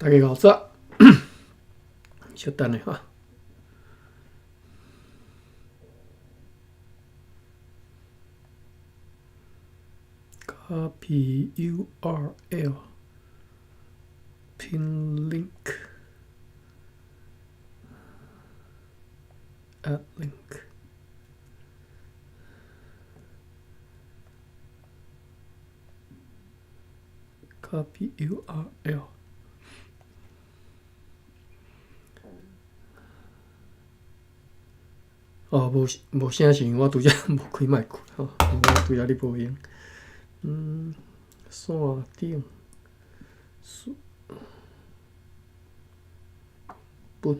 大家好早，稍等下哈。Copy URL pin link add link copy URL。哦，无声是因为我拄则无开麦克吼，我拄则你无用。线顶不。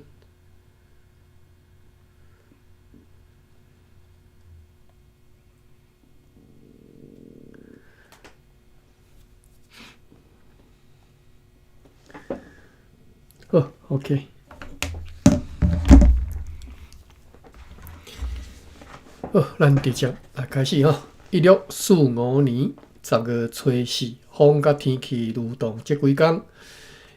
好 ，OK。好，咱直接来开始吼。1645年10月初4，风甲天气愈动即几工，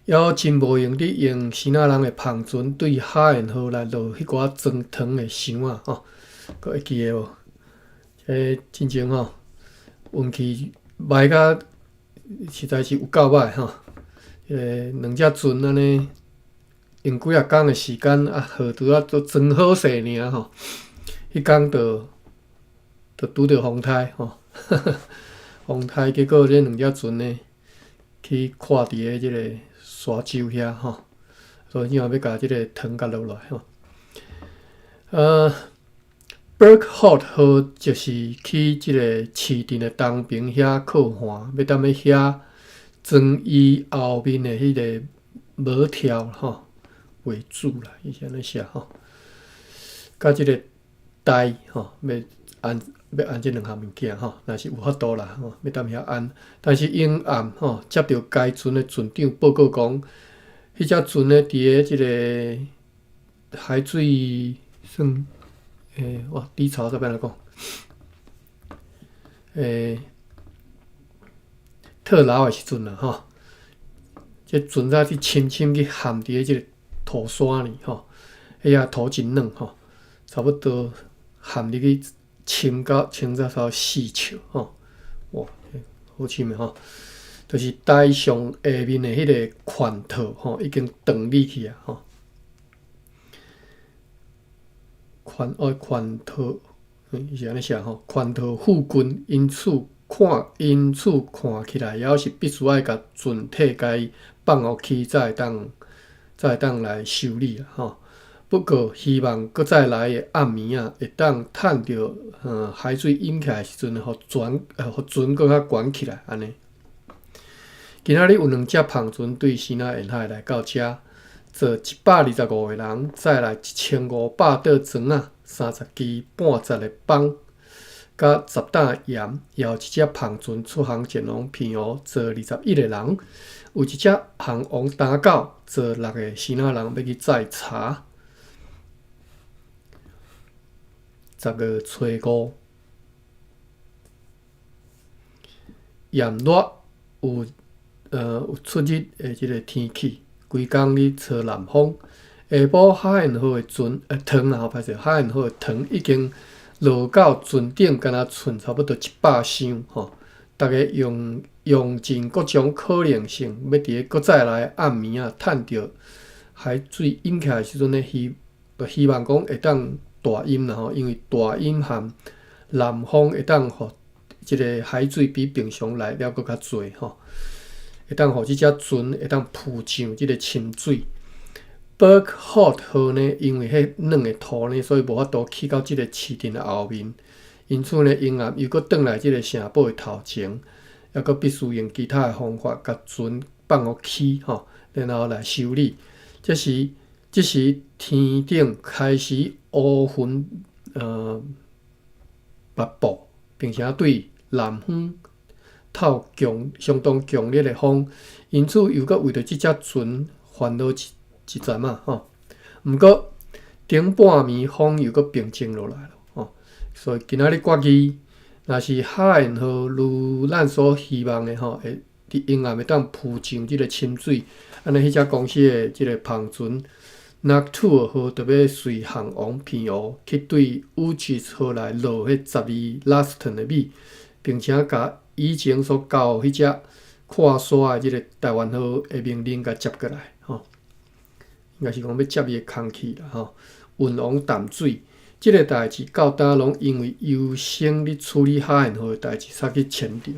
还真无用的用新仔人的芳船对海沿河来落迄寡装糖的箱啊吼，阁会记得无？真正吼运气歹甲实在是有够歹吼。两只船安尼用几啊工的时间啊，河拄啊都装好势尔吼。迄工就拄着风台吼，风台结果这两只船呢去看伫个即个沙洲遐吼，所以要甲即个糖甲落来吼。Burckhardt 号就是去即个市镇的东边遐靠岸，要踮咧遐装伊后面的迄个模条吼为主啦，伊是安尼写吼，甲即个台吼要按即两项物件吼，若是有法度啦吼，要踮遐按。但是因暗吼接到该船的船长报告讲，迄只船咧伫个即个海水算哇低潮怎边来讲？特老的时阵啦吼，即船仔去深深去陷伫个即个土山里吼，迄遐土真软吼，差不多陷入去。深到差不4尺吼，哇，好深的吼，就是台上下面的迄个拳套吼，已经断裂去啊吼。拳套，伊是安尼写吼，拳套附近，因此看起来也是必须爱甲船体甲伊放落去，才会当来修理啊吼。不过，希望搁再来的暗暝啊，会当趁着海水淹起来时阵，互船搁较悬起来安尼。今仔日有2只芳船对西南沿海来到遮，坐125个人，载来1500袋砖啊，30支半截的棒，甲10担盐，也有一只芳船出航前往平湖，坐21个人，有一只航王打狗，坐6个西南人要去载茶。10月初5，炎热有出日的即个天气，规工咧吹南风。下晡海沿河的糖啊，歹势，海沿河的糖已经落到船顶，敢若剩差不多100箱吼。大家用尽各种可能性，要伫个搁再来暗暝啊，趁着海水淹起来时阵咧，希望讲会当。大阴啦吼，因为大阴含南风会当互即个海水比平常来了搁较侪吼，会当互即只船会当浮上即个深水。Burckhardt 号呢，因为迄软的土呢，所以无法度去到即个市镇的后面，因此呢，因暗又搁转来即个城堡的头前，还搁必须用其他的方法甲船放落去吼，然后来修理。这时天顶开始乌云密布，并且对南方透相当强烈的风，因此又搁为着即只船烦恼一阵啊吼。毋过顶半暝风又搁平静落来了吼，所以今仔日决议，若是海沿河如咱所希望的吼，会伫阴暗会当浮上即个深水，安尼迄只公司的即个航船 Noctua 号特别随航王偏湖去对 Uchis 号来落迄12 Laston 的米，并且甲以前所交迄只跨沙的即个台湾号的命令甲接过来，应该是讲要接伊的空气啦，运往淡水。即个代志到今拢因为优先咧处理海燕号的代志才去签着，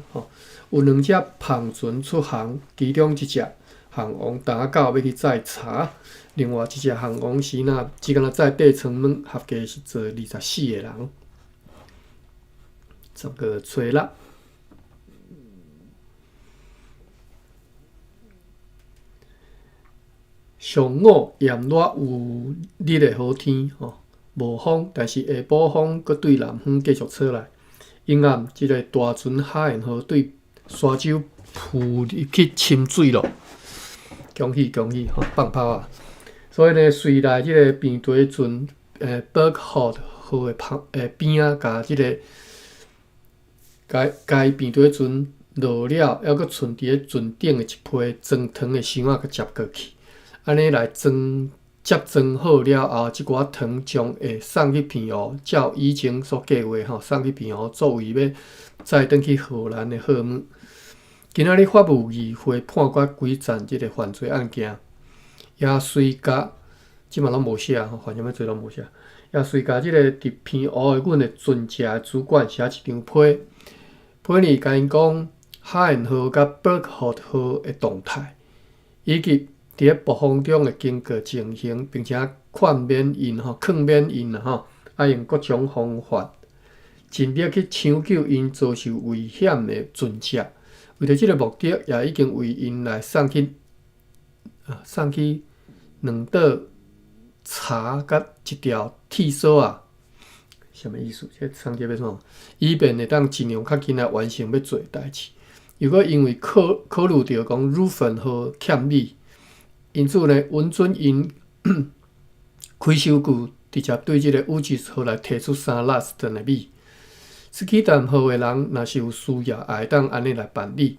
有2只航船出航，其中一只航王打到要去载茶，另外一只航王时若只敢若载底舱门，合计是坐24个人。10个吹啦。上午炎热有日的好天，无风，但是下晡风搁对南方继续吹来。阴暗，即个大船海燕号对沙洲浮入去深水咯。恭喜恭喜，放炮啊！所以呢，随来即个平地船Berkholt 号的边啊，甲即个该平地船落了，还搁剩伫咧船顶的一批装糖的箱仔，甲接过去。安尼来接装好了后，即寡糖将会送去平湖，照以前所计划送去平湖作为要载转去荷兰的货物。今仔日法务议会判决几站即个犯罪案件，也随甲即嘛拢无写犯什么罪拢无写，也随甲即个伫平湖的阮的船只主管写一张批，批里甲因讲海燕号甲 Berkholt 号的动态，以及伫咧暴风中的经过情形，并且劝勉因用各种方法，尽力去抢救因遭受危险的船只。为着即个目的，也已经为因来送去2袋茶甲1条剃须啊，什么意思？这送去要创？以便会当尽量较紧来完成要做的代志。如果因为考虑到讲乳粉号欠米，因此呢，允准因开收据，直接对即个 Uchis 号来提出3 Laston 的米。Skidan 号的人若是有需要，也会当安尼来办理。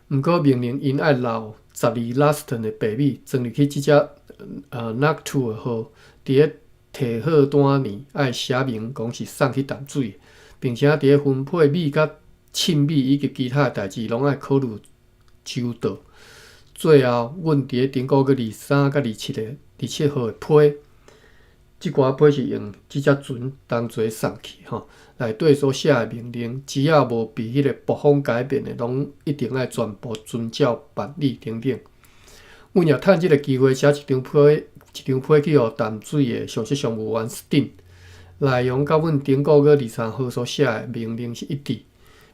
毋过命令因爱留12 Laston 的白米，装入去即只Noctua 号，伫咧提好单年爱写明讲是送去淡水，并且伫咧分配米甲称米以及其他的代志，拢爱考虑周到。最后，阮伫咧顶个月23甲27号的批，即寡批是用即只船同齐送去内底所写的命令，只要无被迄个暴风改变的，拢一定爱全部遵照办理等等。阮也趁即个机会写一张批去互淡水的上级商务员Stin，内容甲阮顶个月23号所写的命令是一致，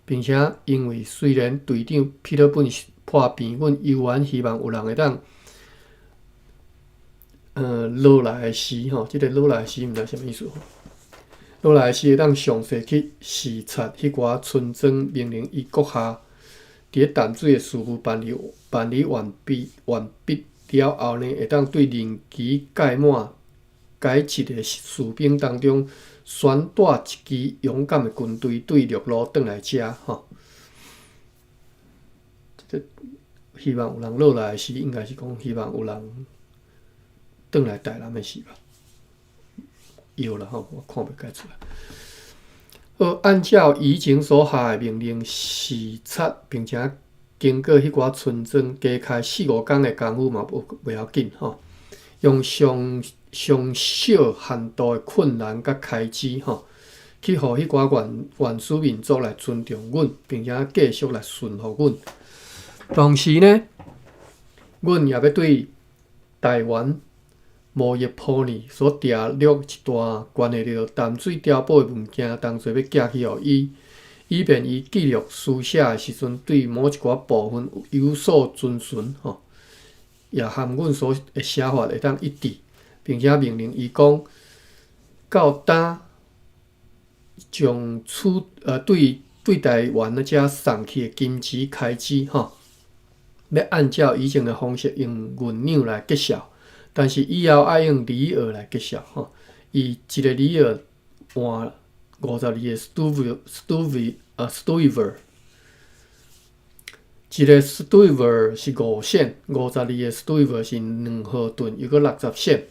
并且因为虽然队长彼得本破病，阮犹原希望有人会当落来的时即个落来的时毋知啥物意思落来的时会当详细去视察迄寡村庄，命令伊阁下伫咧淡水的事务办理完毕了后呢，会当对任期届满该一个士兵当中选带一支勇敢的军队对陆路转来遮希望有人落来的时，应该是讲希望有人转来台南的时吧。有啦我看袂解出来。按照以前所下的命令视察，并且经过迄寡村庄加开4、5天的功夫嘛，袂要紧用上小限度的困难甲开支去互迄寡原始民族来尊重阮，并且继续来顺服阮。同时呢，阮也要对台湾贸易铺呢所订录一段关系到淡水碉堡的物件，同齐要寄去互伊，以便伊记录书写的时阵，对某一寡部分有所遵循也含阮所的写法会当一致，并且命令伊讲到当将对台湾遮送去的金钱开支要按照以前的方式用银两来结销，但是以后爱用里尔来结销以一个里尔换52个 Stuyver。一个 Stuyver 是5线，52个 Stuyver 是2毫吨，又个60线。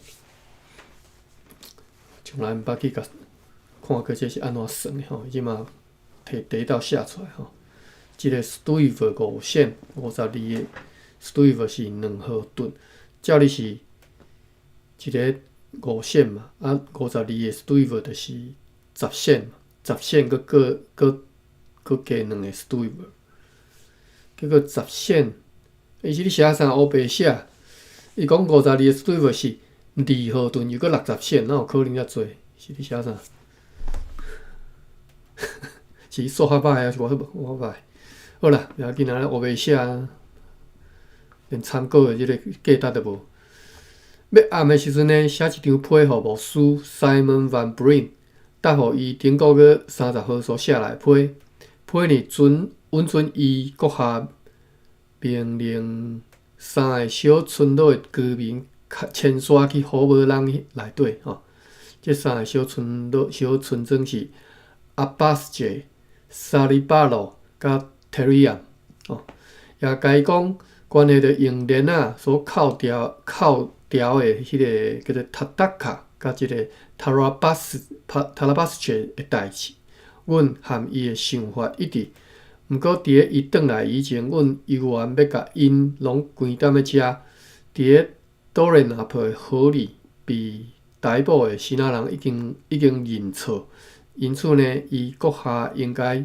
从来毋捌去甲看过这是安怎算的吼，即嘛摕第一道写出来吼。一个 Stuyver 5线，52个 Stuyver 是2毫吨，照理是一个5线嘛，啊52个 Stuyver 就是10线嘛，10线搁加2个 Stuyver。结果10线，伊是你写啥乌白写？伊讲52个 Stuyver 是2毫吨，又搁60线，哪有可能遐济？是你写啥？是数学歹还是我歹？好啦，不要紧啊，乌白写，连参考的即个价值都无。要暗的时阵呢，写一张批互牧师 Simon Van Breen， 答互伊顶个月30号所写来批呢稳准伊阁下命令3个小村落的居民迁徙去好无人内底吼。这3个小村庄是阿巴斯杰、沙利巴罗甲 Teriam 吼。也甲伊讲，关系着用链啊所扣掉的迄个叫做塔达卡甲即个塔拉巴斯杰的代志，阮含伊的想法一致。毋过，伫咧伊转来以前，阮犹原要甲因拢关踮咧遮。伫咧多伦纳普的河里被逮捕的希腊人已经认错，因此呢，伊阁下应该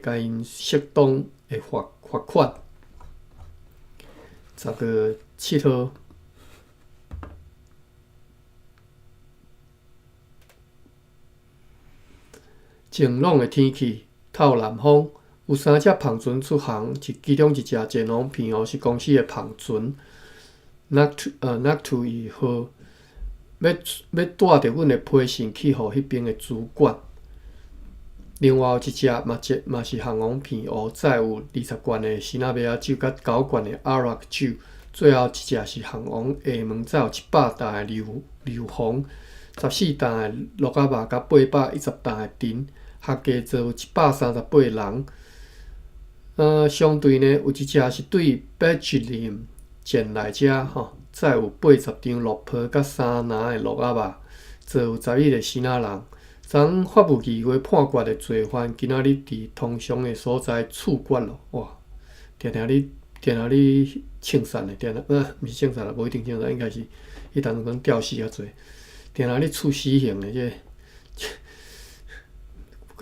甲因适当的罚款。7号。晴朗的天气。透南风，有3只帆船出航，其中一只前往平湖是公司的帆船 Nactu 号，要带着阮的批信去互迄边的主管。另外有一只嘛是航往平湖，载有20罐的西纳贝亚酒甲9罐的阿拉克酒。最后一只是航往厦门，载有100担的硫磺、14担的鹿仔肉甲810担的藤。合计做有138人。相对呢，有一只是对北吉林舰来遮吼，载有80张落坡甲3篮的鹿仔肉，做有11个希腊人。昨法务议会判决的罪犯，今仔日伫通常的所在处决咯。哇，定定你枪杀的，毋是枪杀啦，无一定枪杀，应该是迄当中吊死较济。定你处死刑的这。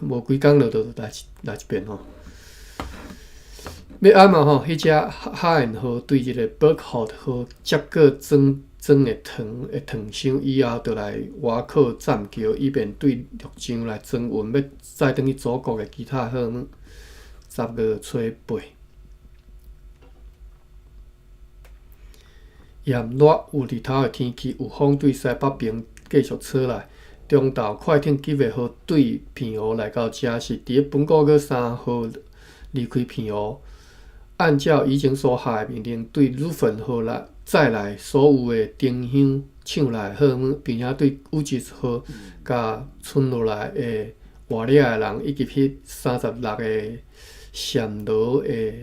无几工就来一遍吼。要暗嘛吼，迄只海岸号对一个 Burkhold 号接过装的糖箱以后，就来挖靠栈桥，以便对陆上来装运，要再转去祖国的其他项目。10月初8。炎热有日头的天气，有风对西北边继续吹来。中昼快艇9月号对平湖来到遮，是伫咧本个月3号离开平湖。按照以前所下的命令，对鲁芬号载来所有的丁香抢来项目，并且对乌吉号甲村落来的活掠的人，以及迄36个暹罗的，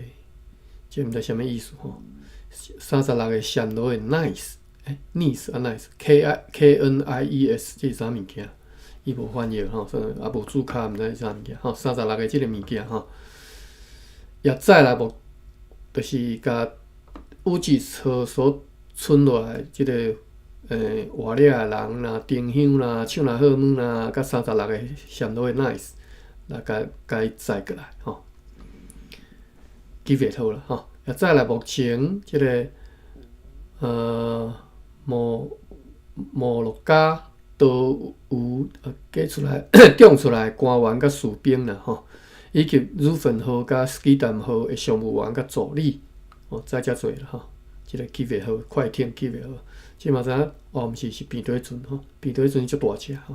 这毋知啥物意思吼？36个暹罗的 nice，nice，K-N-I-E-S， 这是啥物件？伊无翻译吼，也无注卡，毋知是啥物件吼。36个即个物件吼，也载来无，就是甲乌吉号所存落来即个活掠的人啦、丁香啦、抢来项目啦，甲36个暹罗的 nice， 来甲伊载过来吼。9月号啦吼，也载来目前即个摩洛加都有寄出来、种出来官员甲士兵啦吼，以及鲁芬号甲斯基丹号的商务员甲助理，载遮侪啦吼。即个9月号快艇9月号，即嘛知影毋是扁腿船吼，扁腿船足大只吼。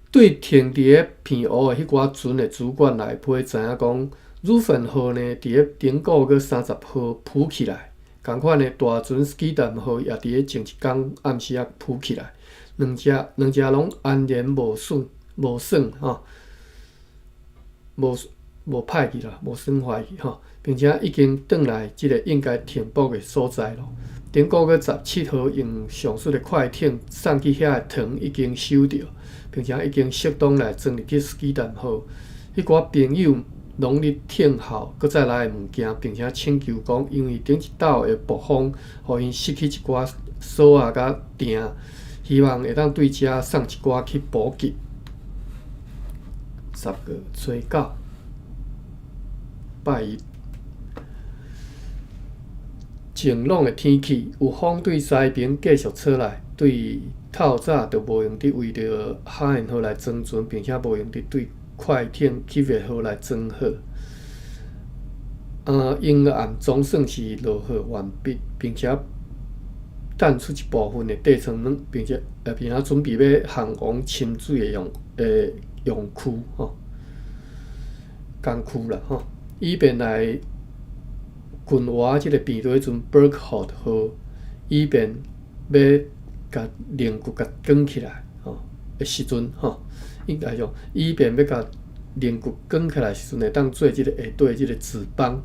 对停伫咧平湖的迄寡船的主管来批知影讲，鲁芬号呢伫咧顶个月30号浮起来。同款的大船斯基丹号也伫咧前一天暗时啊浮起来，两只拢安然无损吼，无歹去啦，无损坏去吼，并且已经转来即个应该停泊的所在咯。顶个月17号用上述的快艇送去遐的糖已经收到，并且已经适当来装入去斯基弹号。迄寡朋友农历听候，搁再来的物件，并且请求讲，因为顶一道的暴风，互因失去一寡锁啊甲订，希望会当对遮送一寡去补给。10月初9，拜一。晴朗的天气，有风对西边继续吹来，对透早就无用伫为着海燕号来装船，并且无用伫对快艇起月号来装好。阴暗总算是落雨完毕，并且淡出一部分的地层软，并且准备要航往亲水的用区工区啦以便来近活即个变做迄阵 Burkhardt 号，以便要甲菱骨甲卷起来的时阵应该讲，以便要甲菱骨卷起来时阵，会当做即个下底即个子帮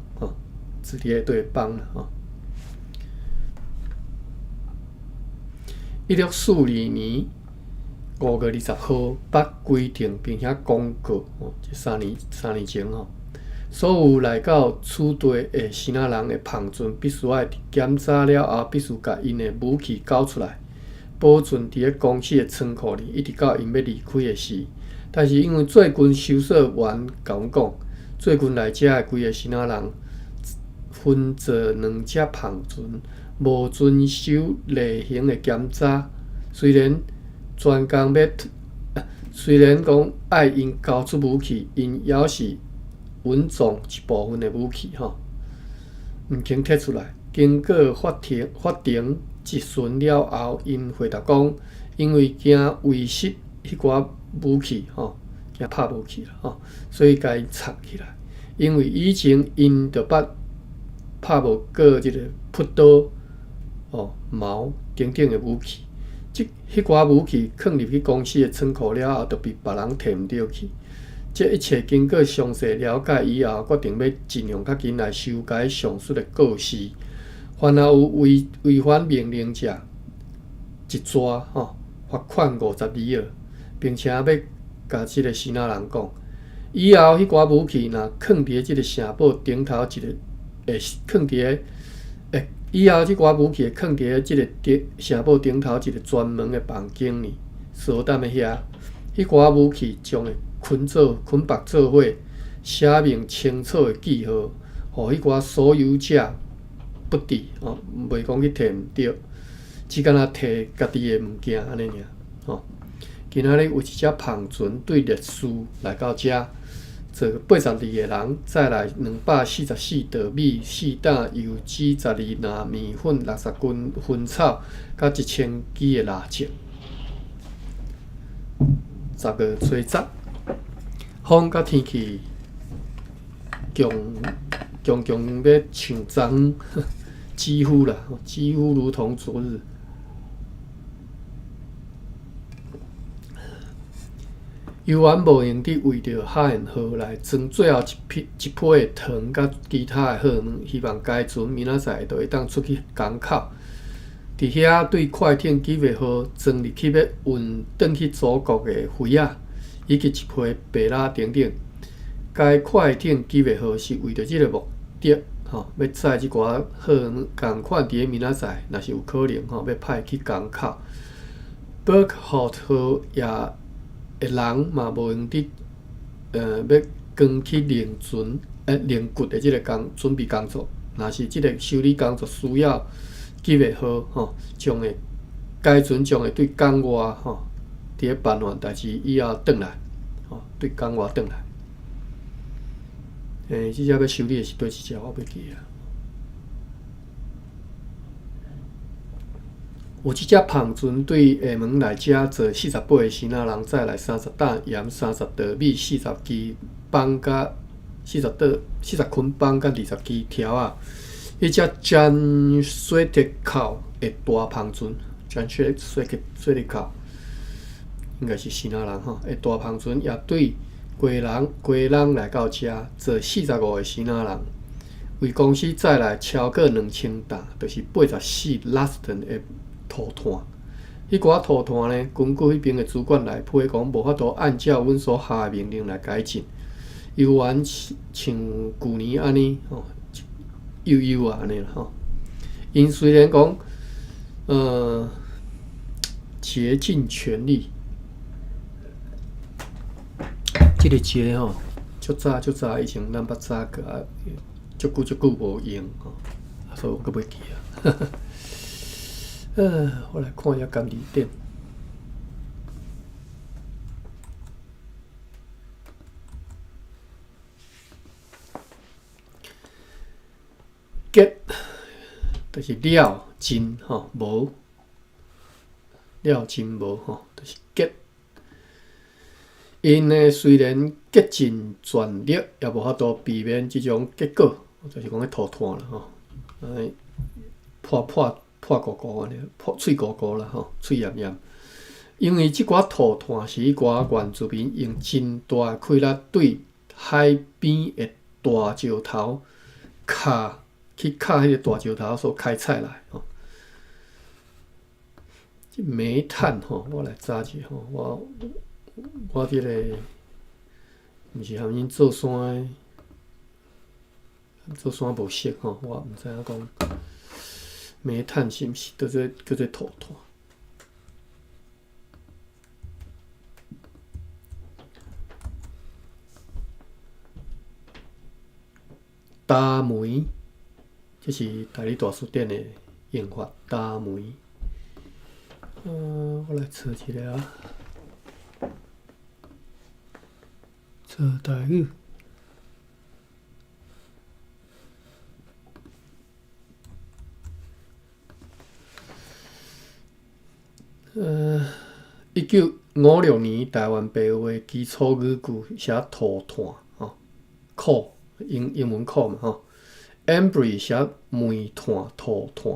子伫下底的帮啦1642年5月20号捌规定，并且公告这3年前所有来到此地的新仔人的旁船，必须要检查了后，必须甲因的武器交出来，保存伫咧公司的仓库里，一直到因要离开的时。但是因为最近收索员甲阮讲，最近来遮的规个新仔人分坐2只旁船，无遵守例行的检查。虽然讲爱因交出武器，因也是稳重一部分的武器毋肯摕出来。经过法庭质询了后，因回答讲，因为惊遗失迄寡武器惊拍无去啦所以甲伊藏起来。因为以前因着捌拍无过即个朴刀矛等等的武器，迄寡武器放入去公司的仓库了后，就被别人摕毋着去。这一切经过详细了解以后，决定要尽量较紧来修改上述的告示。凡有违反命令者，一抓罚款52尔，并且要甲即个新仔人讲，以后迄寡武器若放伫即个城堡顶头一个，以后即寡武器会放伫即个城堡顶头一个专门的房间里，锁踮咧遐。迄寡武器将会捆绑做伙，写明清楚的记号，互迄寡所有者不治袂讲去摕毋着，只敢若摕家己的物件安尼尔今仔日有一只旁船对烈士来到遮，坐82个人，再来244稻米、4担油脂、12篮面粉、60斤薰草，甲1000支的蜡烛。10月初10，风甲天气强要像昨几乎如同昨日。游员无用伫为着海燕号来装最后一批的糖甲其他的货物，希望该船明仔载就会当出去港口。伫遐对快艇起月号装入去要运转去祖国的灰仔，以及一批白蜡等等。该快艇起月号是为着即个目的要载即寡货物共款伫明仔载，若是有可能要派去港口。Burkhardt 号也的人嘛无用伫要扛去菱骨的即个准备工作。若是即个修理工作需要起月号该船将会对港外伫咧办完代志以后转来对港外转来。即只要修理的是对一只我袂记啊。有一只旁船对厦门来遮坐48个新仔人，再来30担盐、30稻米、40支棒甲40捆棒甲20支条啊。迄只Jan Sweetekow的大旁船，Jan Sweetekow 应该是新仔人的大旁船，也对归人来到遮，做45个死仔人，为公司载来超过2000担，就是84 Laston 的涂炭。迄寡涂炭呢，根据迄边的主管来批讲，无法度按照阮所下的命令来改进，犹原像旧年安尼吼，悠啊安尼啦吼。因虽然讲竭尽全力。即个节吼，足早以前咱捌早过啊，足久无用吼，所以我阁袂记啊。我来看一下甘字典。get 就是了真吼，无了真无吼，就是 get。因呢虽然竭尽全力，也无法度避免即种结果，就是讲咧涂炭啦吼，破糊糊安尼，脆糊糊啦吼，脆炎炎。因为即寡涂炭是迄寡原住民用真大气力对海边的大石头去敲迄个大石头所开采来吼。即煤炭吼，我来查者吼，我即个毋是含因做山无熟吼，我毋知影讲煤炭是毋是叫做涂炭。打煤，这是大理大书店的用法，打煤。我来找一个啊。做台语，1956年台湾白话基础语句写涂炭吼，coal 英文 coal 嘛吼 ，Embry 写煤炭涂炭。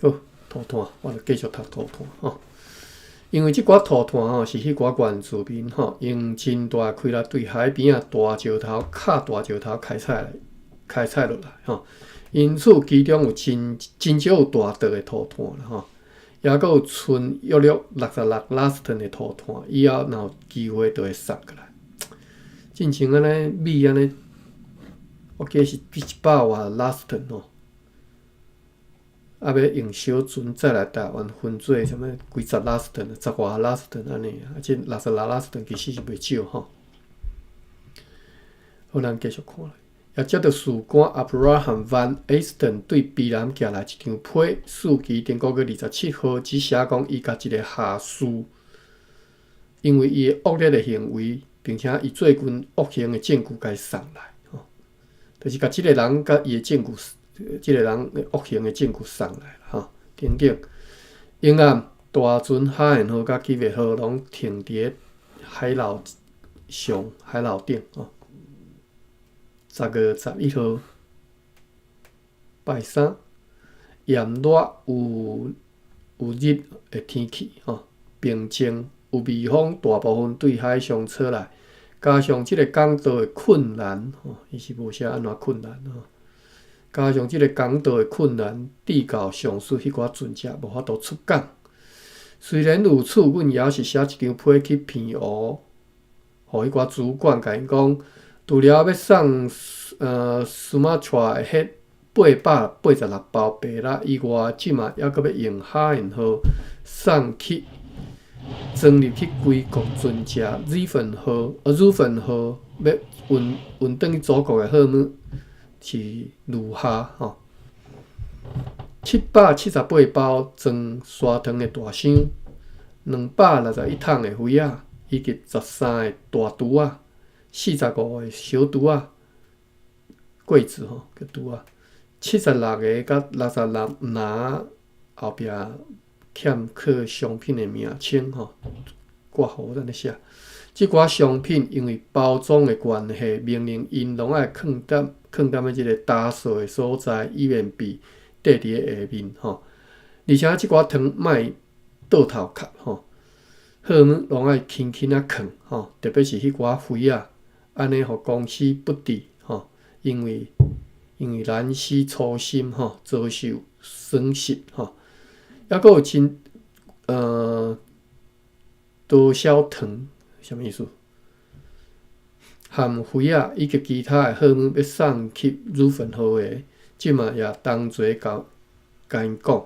好。涂炭，我就继续读涂炭吼。因为即寡涂炭吼是迄寡原住民吼用真大气力对海边啊大石头开采落来吼，因此其中有真少有大块的涂炭啦吼，也佫有剩约66 Laston 的涂炭，以后若有机会就会送过来。进前安尼米安尼，我记是100外 Laston 吼。要用小船再来台湾分做什么几十Laston、10外Laston安尼啊，即66Laston其实是袂少吼。好，咱继续看。也接到士官 Abraham Van Easton 对避南寄来一张批，事期顶个月27号，只写讲伊甲一个下属，因为伊的恶劣的行为，并且伊最近恶行的证据甲伊送来吼，就是甲即个人甲伊的证据。即个人恶行的证据送来啦，吼，顶顶。永暗大船海燕号甲吉月号拢停伫海楼顶吼。10月11号，拜三，炎热有日的天气吼，平静有微风，大部分对海上吹来，加上即个港道的困难吼，伊是无写安怎困难吼。加上即个港道的困难，致到上述迄寡船只无法度出港。虽然如此，阮也是写一张批去平湖，互迄寡主管甲因讲，除了要送Sumatra 的迄886包白蜡以外，即嘛还阁要用海燕号送去装入去归国船只Ruffin号要运转去祖国的号码。是如下吼，778包装砂糖的大箱，261桶的灰仔，以及13个大厨仔，45个小厨仔，柜子吼个厨仔，76个甲66拿后壁欠缺商品的名称吼，挂号咱咧写。即寡商品因为包装的关系，命令因拢爱放踮即个打扫的所在，以免被缀伫个下面吼。而且即寡汤莫倒头壳吼，荷尔蒙拢爱轻轻啊放吼，特别是迄寡肥啊，安尼互公司不治吼，因为难失初心吼，遭受损失吼，抑佫有真多少糖，啥物意思？含肥啊以及其他的荷尔蒙要送去乳粉后的，即嘛也同齐甲因讲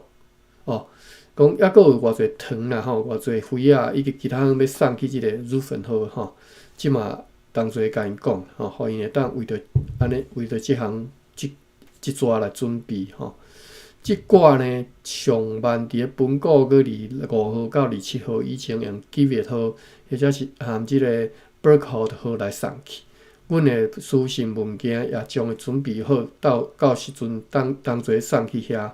哦，讲抑佫有偌侪糖啦吼，偌侪肥啊以及其他要送去即个乳粉后吼，即嘛同齐甲因讲吼，互因会当为着安尼为着即项即抓来准备吼。即挂呢，上万伫本国个5号到27号以前用9月号，或者是含即个 Burkhold 号来送去。阮的书信物件也将会准备好，到时阵当做送去遐。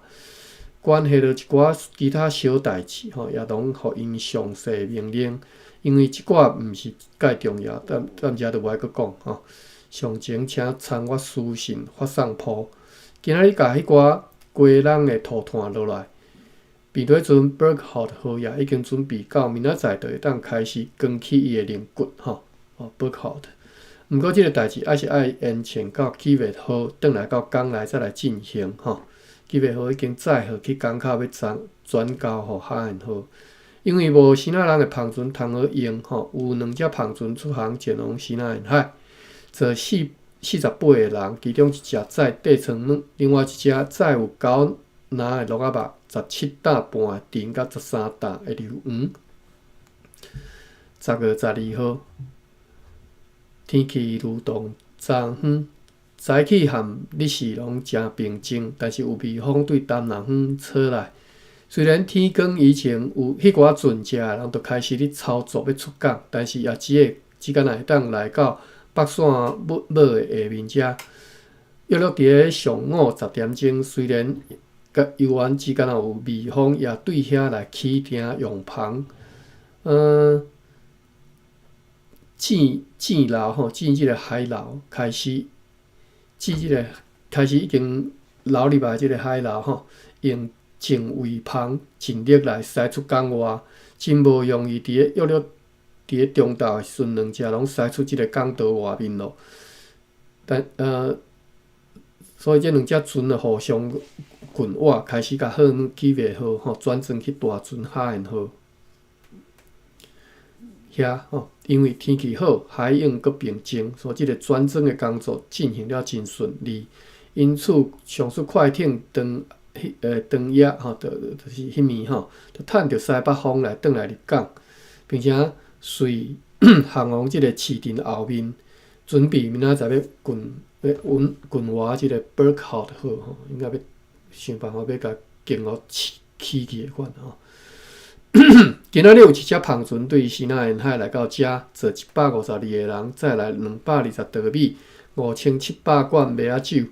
关系到一寡其他小代志吼，也拢互因详细命令，因为即挂毋是介重要，暂时就无爱阁讲吼。详情请参阅书信发送簿。今仔日甲迄寡鸡笼的涂炭落来，变做阵 Burkhold 号也已经准备到，明仔载就会当开始扛起伊的灵骨吼。Burkhold。毋过即个代志还是爱延前到9月号，转来到港内再来进行吼。9月号已经载好去港口要转交互海岸号，因为无新仔人的篷船通好用吼，有2只篷船出航前往新仔沿海，坐48个人，其中1只载地床，另外1只载有9篮的鹿仔肉，17担半的丁，甲13担的硫黄。10月12号。天气如同昨昏，早起含日时拢真平静，但是有微风对东南风吹来。虽然天光以前有迄寡船只的人就开始咧操作要出港，但是也只敢会当来到北线尾的下面遮。约伫咧上午10点钟，虽然游园只敢有微风，也对遐来起订用篷。箭楼吼，箭即个海楼开始，已经流入来即个海楼吼，用正位篷尽力来驶出港外，真无容易。伫咧中昼的时阵，2只拢驶出即个港岛外面咯。所以这2只船就互相滚活，开始甲荷尔蒙9月号吼转转去大船海岸号。遐吼，因为天气好，海泳阁平静，所以即个转装的工作进行了真顺利。因此，上述快艇当夜吼，就是迄面吼，就趁着西北风来转来入港，并且随航往即个市镇后面，准备明仔载要滚活即个 Burkhold 号吼，应该要想办法要甲经过起去的款吼。今仔日有1只篷船对西南沿海来到遮，坐152个人，再来220稻米、5700罐麦仔酒、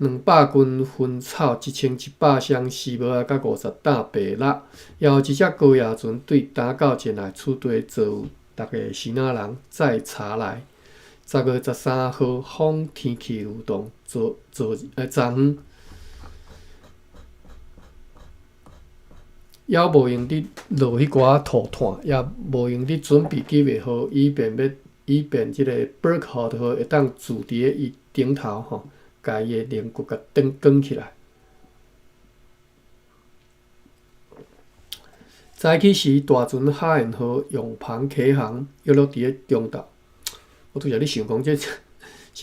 200斤薰草、1100箱丝帽仔，甲50担白蜡。也有1只高野船对打到前来厝地做有6个西南人载茶来。10月13号，风天气如同昨昏。也无用伫落迄寡涂炭，也无用伫准备9月号，以便即个 Burkhold 号会当住伫咧伊顶头吼，甲伊的灵骨甲扛起来。早起时，大船海岸号用篷起航，约伫咧中昼。我拄则咧想讲，这是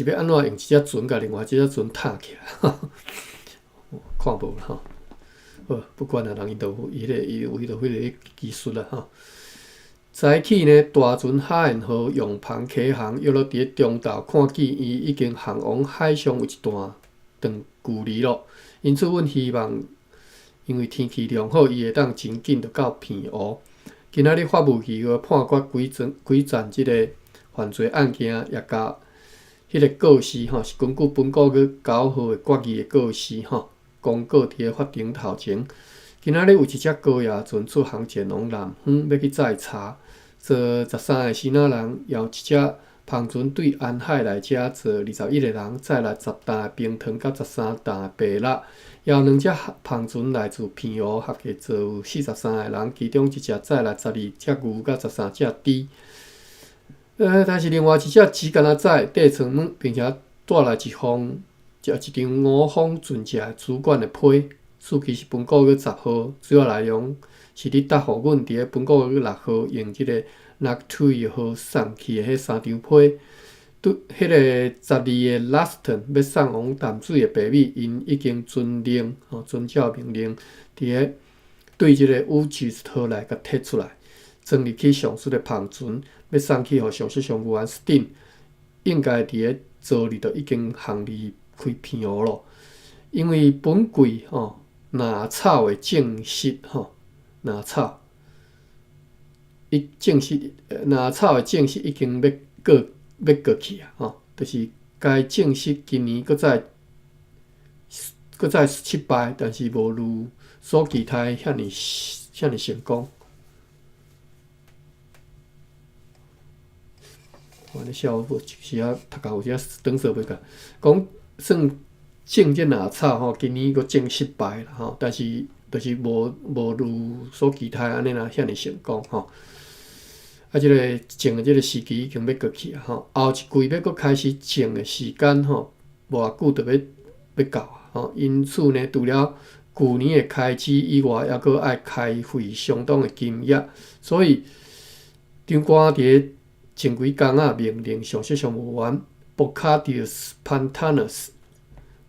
要安怎用一只船甲另外一只船搭起来？看无啦吼。不管啊，人伊有迄个技术啦吼。早起呢，大船海岸号用篷起航，约伫咧中昼，看见伊已经航往海上有一段长距离咯。因此，阮希望，因为天气良好，伊会当真紧就到片湖。今仔日法务局判决几站即个犯罪案件，也甲迄个告示吼，是根据本国个9号的决议的告示吼。公告伫咧法庭头前，今仔日有1只高野船出航前往南方，要去载茶。坐13个西南人，也有1只澎船对安海来者坐21个人，载来10担冰糖甲13担白蜡。也有2只澎船来自平湖，合计坐有43个人，其中1只载来12只牛甲13只猪。但是另外1只猪敢若载底床软，并且带来一张5方存食主管的批，日期是本个月10号，主要内容是你答复阮伫本个月6号用即个 NAC2 号送去的迄3张批。迄个12个 Laston 要送往淡水的爸米，因已经遵照命令，对即个乌吉斯号来甲摕出来，装入去上述的澎船，要送去互上述商务员 Stin， 应该伫个昨日就已经行离开平湖咯。因为本季拿草的正式拿草的正式已经要过去啊，就是该正式今年搁再失败，但是无如所期待遐尼成功。我咧笑我是啊，读到有只长说袂到，讲算正即拿草今年搁正失败啦但是就是无如所期待安尼啦，遐尼成功即个种的即个时期已经要过去后一季要搁开始种的时间无偌久就要到因此呢，除了去年的开支以外，还搁爱开费相当的金额，所以长官伫前几工命令上述商务员 Bocadius Pantanus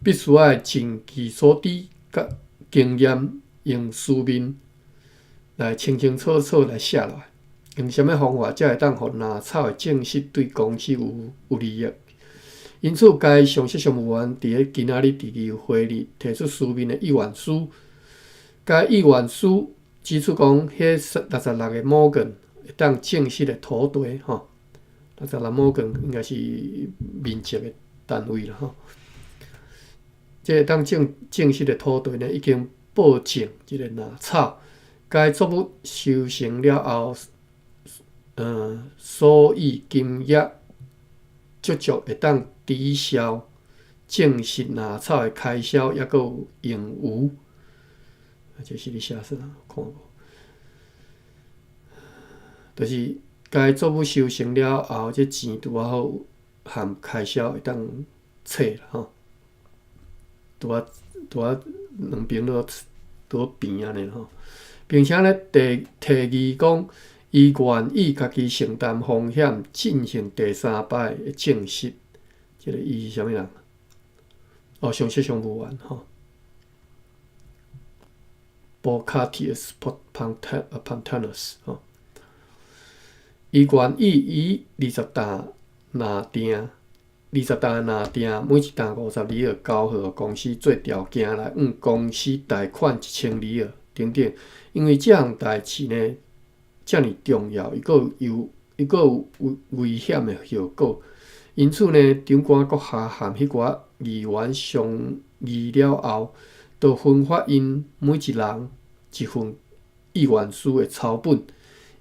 必须爱尽其所知甲经验，用书面来清楚来写落来。用什么方法才会当互拿草的正式对公司有利益？因此，该上述商务员伫今仔日第2会议提出书面的意愿书。该意愿书指出讲，迄66个Morgan会当正式的土地66Morgan应该是民籍的单位啦即会当正式的土地呢，已经报证即个拿草。该作物收成了后。所以金额足会当抵消正式拿草的开销，也有盈余。这是你写啥？看无？就是该作物收成了后，这钱拄好含开销会当册啦拄啊两边都平安尼并且呢，提议讲。伊愿意家己承担风险，进行第3摆的证实。这个伊是啥物人？上述商务员Bocadius Pantanus 伊愿意以20担拿定，每一担52里尔交予公司做条件来向公司贷款1000里尔等等。因为这项代志呢。遮尔重要，伊个有危险的效果，因此呢，长官阁下含迄寡议员商议了后，就分发因每一人一份意愿书的抄本，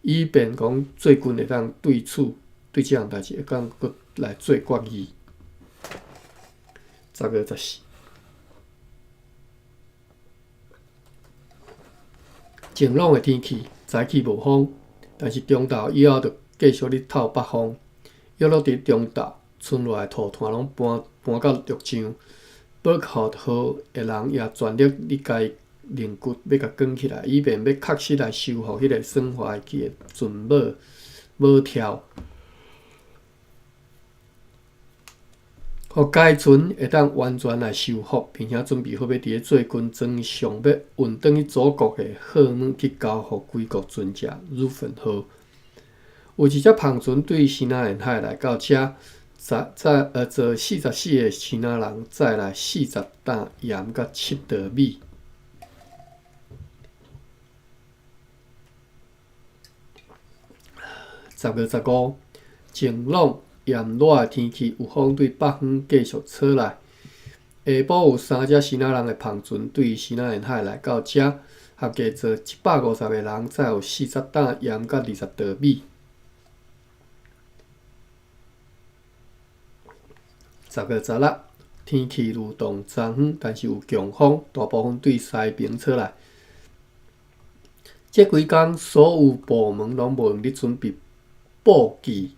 以便讲最近会当对这项代志会当阁来做决议。10月14，晴朗的天气。早起无风，但是中昼以后就继续日透北风。约落伫中昼，村内的土炭拢搬到陆上。Burkhardt 号的人也全力咧家菱骨要甲卷起来，以便要确实来修复迄个损坏去的船母条，互该船会当完全来修复，并且准备好要伫最近装上要运转去祖国的货物去交互归国船只入粉号。有一只澎船对西南沿海来到遮，坐44个西南人载来40担盐甲7袋米。10月15，晴朗。炎热的天气，有风对北方继续吹来。下晡有3只西南人的澎船对西南沿海来到遮，合计坐150个人，载有40担盐甲20袋米。10月16，天气如同昨昏，但是有强风，大部分对西边吹来。这几天所有部门拢无用咧准备补给，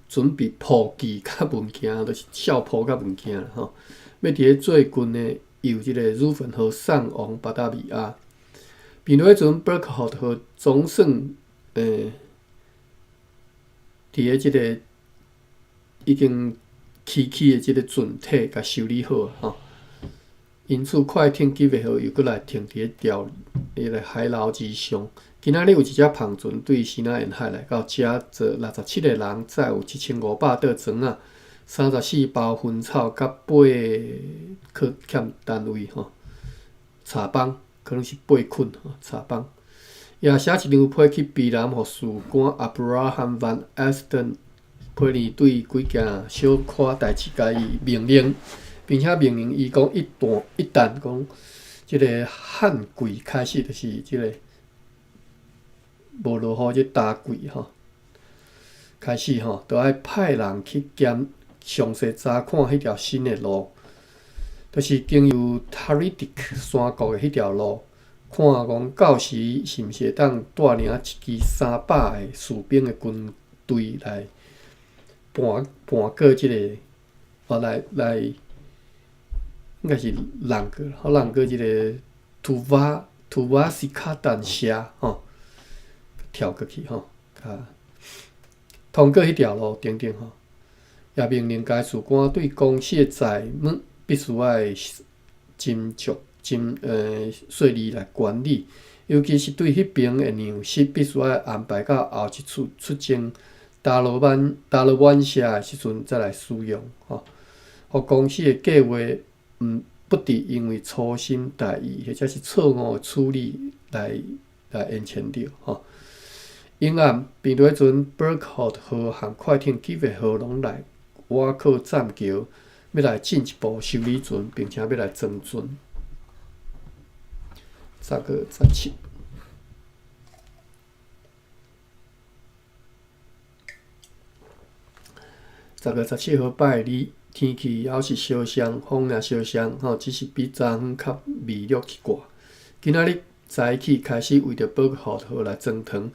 准备补给甲物件，就是少补甲物件啦吼。要伫咧最近呢，由即个鲁粉号送往巴达维亚。并迄阵 Berkholt 号总算伫咧即个已经起的即个船体甲修理好吼。因此，快艇吉维号又搁来停伫咧个海捞之上。今仔日有一只篷船对西南沿海来到，遮坐67个人，载有7500吨庄仔、34包薰草，甲8克欠单位吼茶帮，可能是8捆茶帮。也写一张批去避难，互士官 Abraham van Alsten 批年对几件小可代志甲伊命令。并且命令伊讲，一旦讲即个旱季开始，就是即个无落雨即大季吼开始吼，就爱派人去详细查看迄条新的路，就是经由 Taridik 山谷的迄条路，看讲到时是毋是会当带领一支300个士兵的军队来搬过即个来。应该是人过即个图瓦西卡丹峡吼，跳过去吼，通过迄条路等等吼，也命令该士官对公司的财务必须爱斟酌细腻来管理，尤其是对迄边的粮食必须爱安排到后一次出征达罗湾峡的时阵再来使用吼，互公司的计划。不得因为粗心大意或者是错误的处理来延前着吼。因暗变做迄阵 Berkholt 号和快艇吉维号拢来瓦克栈桥，要来进一步修理船，并且要来装船。10月17。10月17号拜二。天气还是小双，风也小双，只是比昨昏较微弱一寡。今仔日早起开始为着Berkholt号来装糖，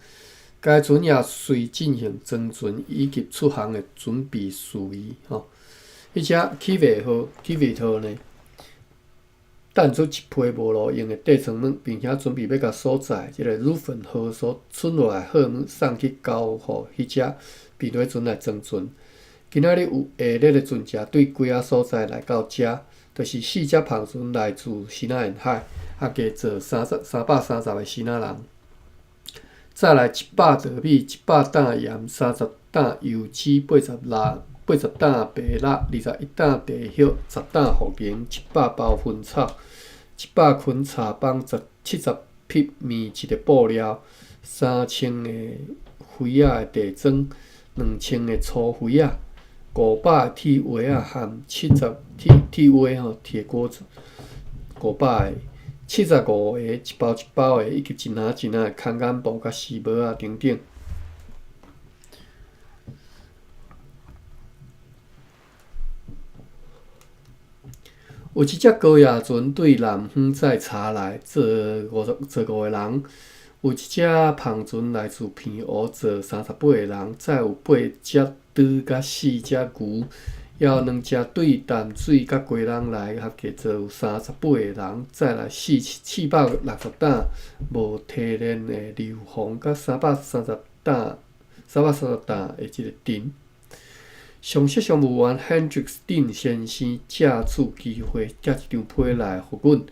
该船也随进行装船以及出航的准备事宜。迄只吉维号呢，弹出一批无路用的地层门，并且准备要甲所在即个鲁粉号所存落来货物送去交互迄只避雷船来装船。今仔日有下列的船只对几啊所在来到遮，就是4只篷船来自西南沿海，加坐330个西南人，再来100稻米、100担盐、30担油脂、80担白蜡、21担地叶、10担护棉、100包薰草、100捆茶帮、70匹棉质的布料、3000个肥仔的地砖、2000个粗肥仔。500铁锅仔含70铁锅铁锅子，500个75个一包一包的，以及一篮的空眼布、甲丝帽啊等等。有一只高野船对南方载茶来，坐55个人。有一只篷船来自平湖，坐38个人，载有8只猪甲4只牛，也有2只对淡水甲鸡人来，合计坐有38个人，再来460担无提炼的硫磺，甲330担的即个碇。上席商务员 Hendricks 丁先生借此机会寄一张批来互阮，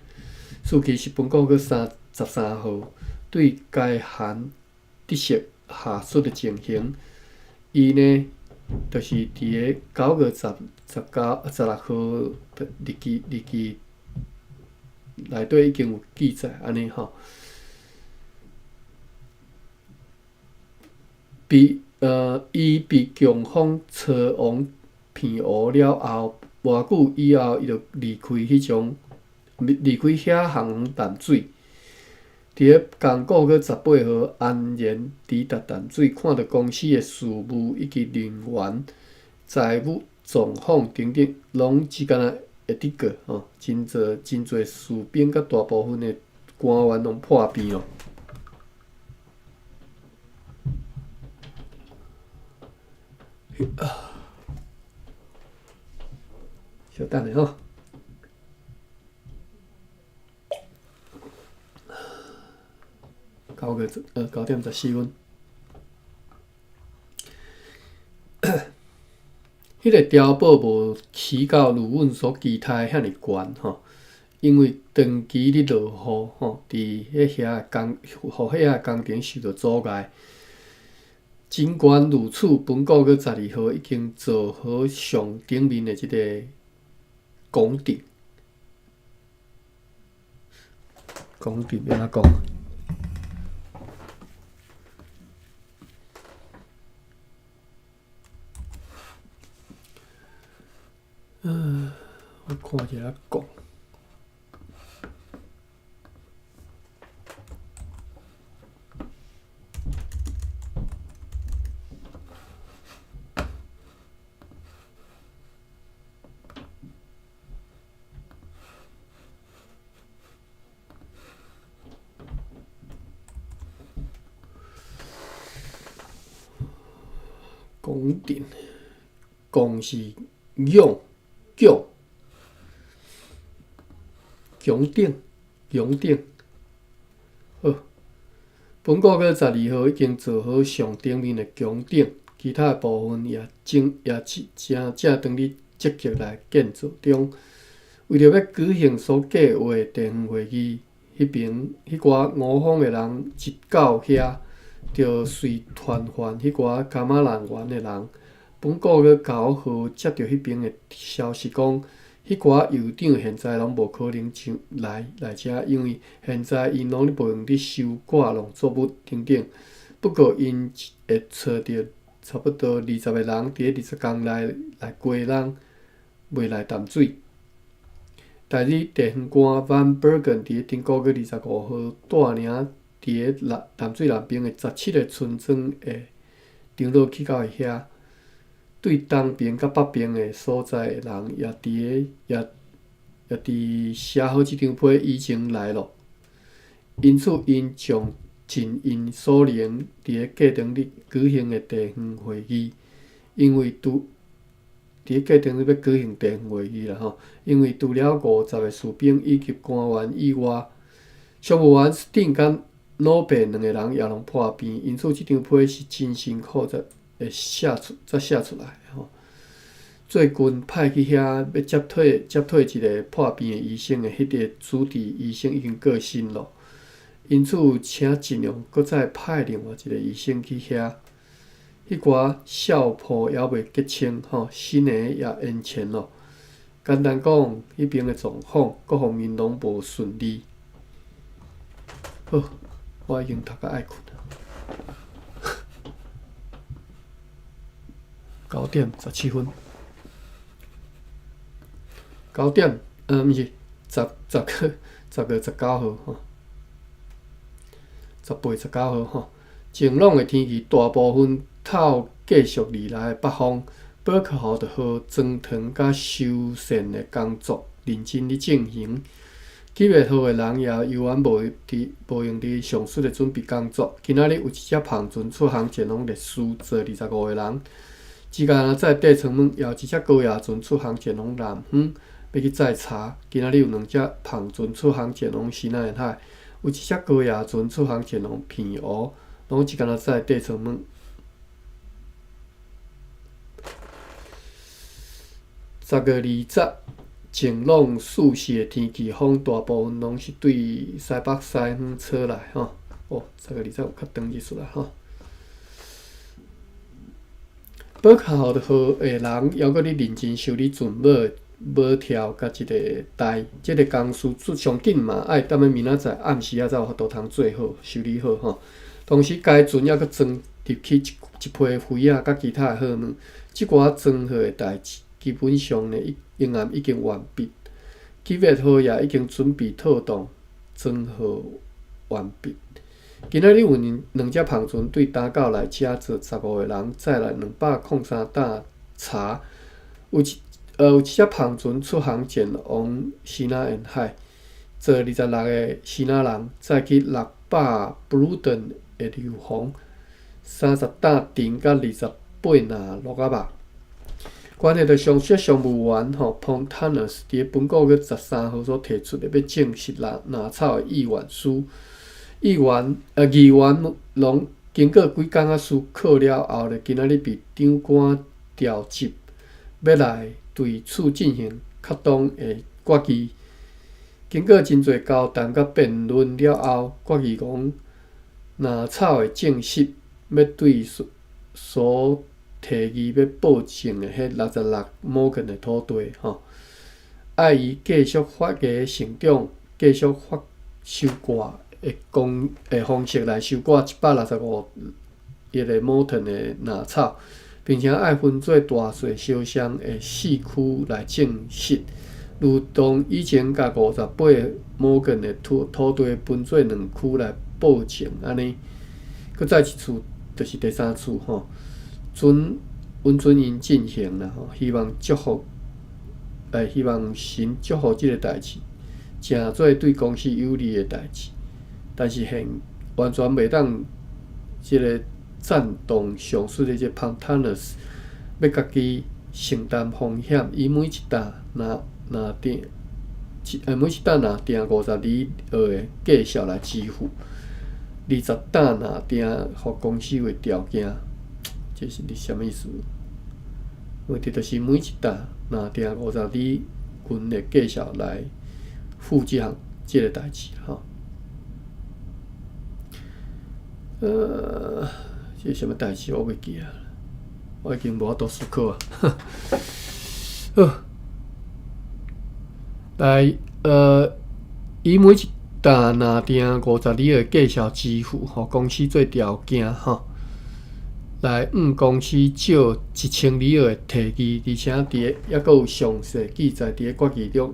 日期是本个月13号。对该函得悉下述的情形，伊呢，就是伫个9月16号日记内底已经有记载安尼吼。伊被强风吹往平湖了后，偌久以后，伊就离开遐航淡水。伫个同个月18号，安然抵达淡水，看到公司的事务以及人员、财状况等等，拢只敢若会得过吼，真侪士兵甲大部分的官员拢破病咯。稍等下吼。9:14。迄个碉堡无起到如阮所期待遐尼悬吼，因为长期咧落雨吼，伫遐工程受到阻碍。尽管如此，本国个12号已经做好上顶面的即个拱顶。拱顶要安怎讲？我看一下讲。拱顶，拱是用。强顶，好。本国个12号已经做好上顶面的强顶，其他部分也正当咧积极来建造中。为着要举行所计划的地方会议，迄寡我方的人一到遐，就随传唤迄寡加马人员的人。本国个甲我号接到迄边的消息讲。迄寡酋长现在拢无可能来遮，因为现在因拢咧无用咧收挂农作物等等。不过因会找到差不多20个人，伫咧20天来过人，未来淡水。代理地方官 Van Bergen 伫咧顶个月25号带领伫咧淡水南边的17个村庄的长老去到遐。对东边甲北边的所在的人也伫写好即张批已经来咯。因此，因将尽因所能伫咧过程日举行的地方会议，因为伫咧过程日要举行地方会议啦吼。因为除了50个士兵以及官员以外，商务员丁甲老爸2个人也拢破病，因此即张批是真辛苦会写出来吼。最近派去遐要接替一个破病的医生的迄个主治医生已经过身咯，因此请尽量搁再派另外一个医生去遐。迄寡校铺还未结清吼，新的也延前咯。简单讲，迄边的状况各方面拢无顺利。好，我已经读到爱困了。9:17。9点，毋是10月19号吼，10月19号吼。晴朗的天气，大部分透继续而来的北风，伯克豪号装塘甲修缮的工作认真咧进行。9月号的人也犹原无用伫上述的准备工作。今仔日有一只胖船出航前往烈士，坐25个人。之前载地层门也有一只高野船出航前往南方，要去载茶。今仔日有2只胖船出航前往西南沿海，有一只高野船出航前往平湖，拢一天载地层门。10月20，晴朗舒适的天气，风大部分拢是对西北西方吹来吼。10月20有较长日出来吼。伯克豪号的人还搁咧认真修理船尾条甲一个台，即个工事上紧嘛，爱等咧明仔载暗时才有都通做好修理好吼。同时，该船还搁装入去一批灰仔甲其他的货物，即寡装好的代志基本上呢应案已经完毕。9月号也已经准备套动装好完毕。今仔日有2只胖船对打到来车坐15个人，载来203担茶，有7只篷船出航前往西纳沿海，坐26个西纳人再去600布鲁顿的流防，30担沉甲28拿鹿仔肉。关系到上述商务员Pontanus 伫本个月13号所提出的要正式拿草的议员拢经过几工思考了后，今仔日被长官调集，要来对此进行恰当的决议。经过真侪交谈甲辩论了后，决议讲拿草会正式要对所提议要保证的迄66亩根的土地，爱以继续发芽成长、继续发收割的方式来收割165亿个亩囤的纳草，并且爱分做大细相像的4区来种植，如同以前甲58亩根的土地分做2区来保证安尼。搁再一次就是第3次遵因进行啦，希望神祝福即个代志，诚做对公司有利的代志。但是完全袂当即个赞同上述的这 Pontanus 要家己承担风险，以每一担拿定52厘的计数来支付，20担拿定互公司的条件。这是啥物意思？问题就是每一担拿定50厘均的计数来付即个代志这是啥物代志？我袂记啊，我已经无法度思考啊。来，以每一担拿定50厘的计数支付，互公司做条件来公司少1000厘的提议，而且还佫有详细记载伫决议中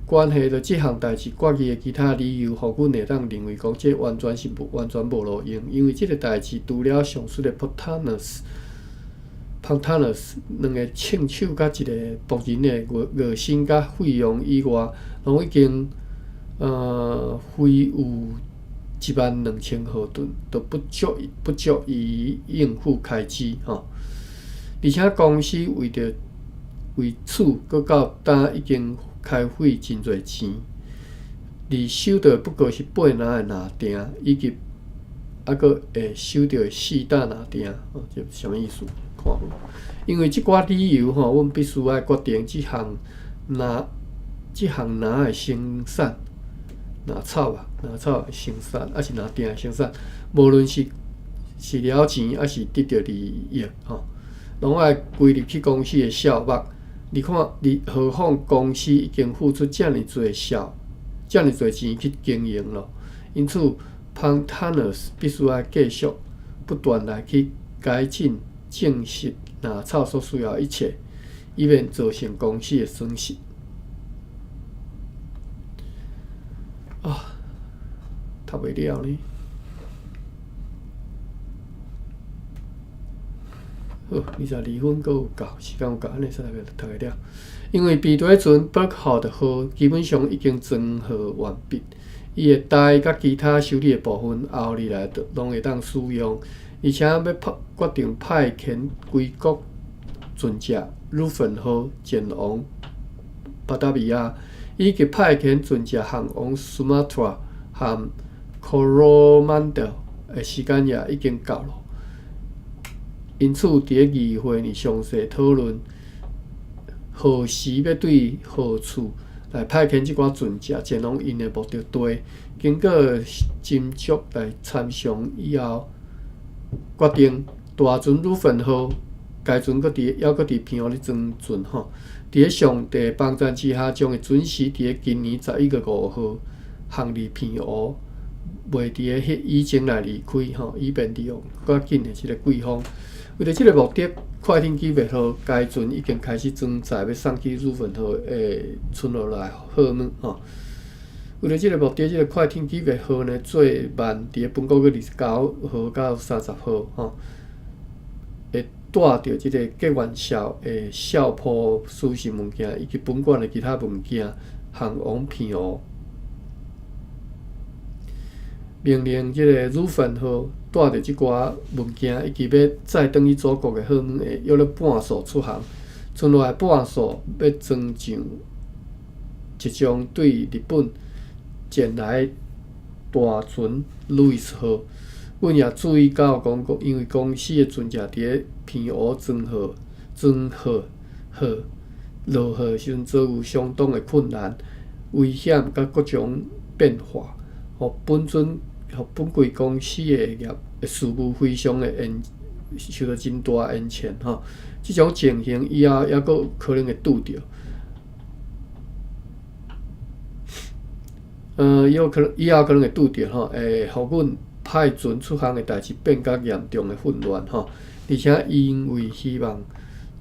关系到即项代志，决议的其他理由，互阮会当认为讲，这完全无路用，因为即个代志除了上述的 Pontanus 两个称手甲一个仆人的月薪甲费用以外，拢已经非有12000毫吨，都不足以应付开支而且公司为此搁到今已经开费真侪钱，而收到不过是8拿的拿定，以及搁会收到4担拿定，这啥物意思？看无？因为即寡理由阮必须要决定即项拿的生产。拿草的生产，还是拿定的生产，无论是了钱，还是得到利益拢爱归入去公司的数目。你看，何况公司已经付出遮尔侪钱去经营了，因此 Pontanus 必须要继续不断来去改进、证实拿草所需要一切，以免造成公司的损失。读袂了呢。好，22分阁有够，时间有够，安尼才读会了。因为比对船 Berkholt 号基本上已经装好完毕，伊的台甲其他修理的部分后日来拢会当使用，而且要决定派遣归国船只 Ruffin 号前往巴达维亚，以及派遣船只航往 Sumatra 和 Coromandel 的时间也已经到了。因此，伫议会呢详细讨论何时要对何处来派遣即寡船只前往因的目的地。经过斟酌来参详以后，决定大船 Ruffin 号，该船佫伫平湖咧装船伫咧上帝帮助之下，将会准时伫咧今年11月5号航离平湖，袂伫咧迄以前来离开以便利用较紧的即个季风。为着即个目的，快艇级别号该船已经开始装载要送去Ruffin号的村落来货物为了即个目的，即个快艇级别号呢，最慢伫本个月29号到30号会带着即个结元宵的孝谱、书信物件以及本馆的其他物件，向王骗讹。命令即个鲁芬号带着即寡物件，以及要再转去祖国的好门会，约了半数出航。剩落来半数要装上一张对日本前来大船路易斯号。阮也注意到讲，因为公司的船只伫咧偏讹庄号落号时阵，遭有相当的困难、危险甲各种变化，互本贵公司的事务非常的受到真大延迟吼。即种情形以后还佫可能会拄着。以后可能会拄着吼，会互阮派船出航的代志变甲严重的混乱吼，而且因为希望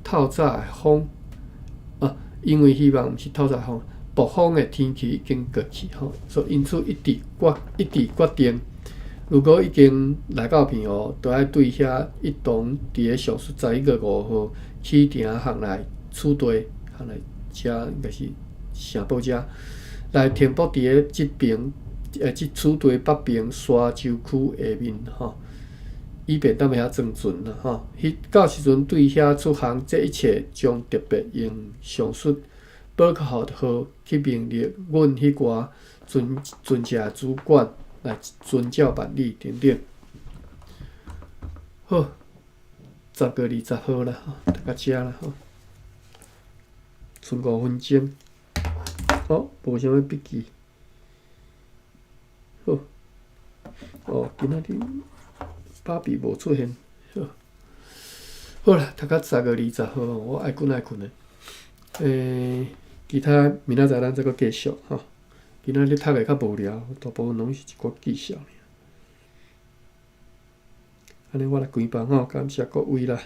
透早的风因为希望毋是透早风，暴风的天气已经过去吼，所以因此一直决定，如果已经来到偏讹，就要对遐一同伫咧上述11月5号启程航来取地，航来遮应该是城堡遮。来停泊伫咧即边，即取地北边沙洲区下面吼，以便当遐装船啦吼。到时阵对遐出航，这一切将特别用上述宝克号去命令阮迄寡船只主管来遵照办理等等。好，10月20号啦，吼，大家遮啦吼，剩5分钟。无啥物笔记。好，今仔日爸比无出现。好啦，读到10月20号，我爱困诶，其他明仔载咱再搁继续吼。今仔日读诶较无聊，大部分拢是一寡技巧尔。安尼我来关房吼，感谢各位啦。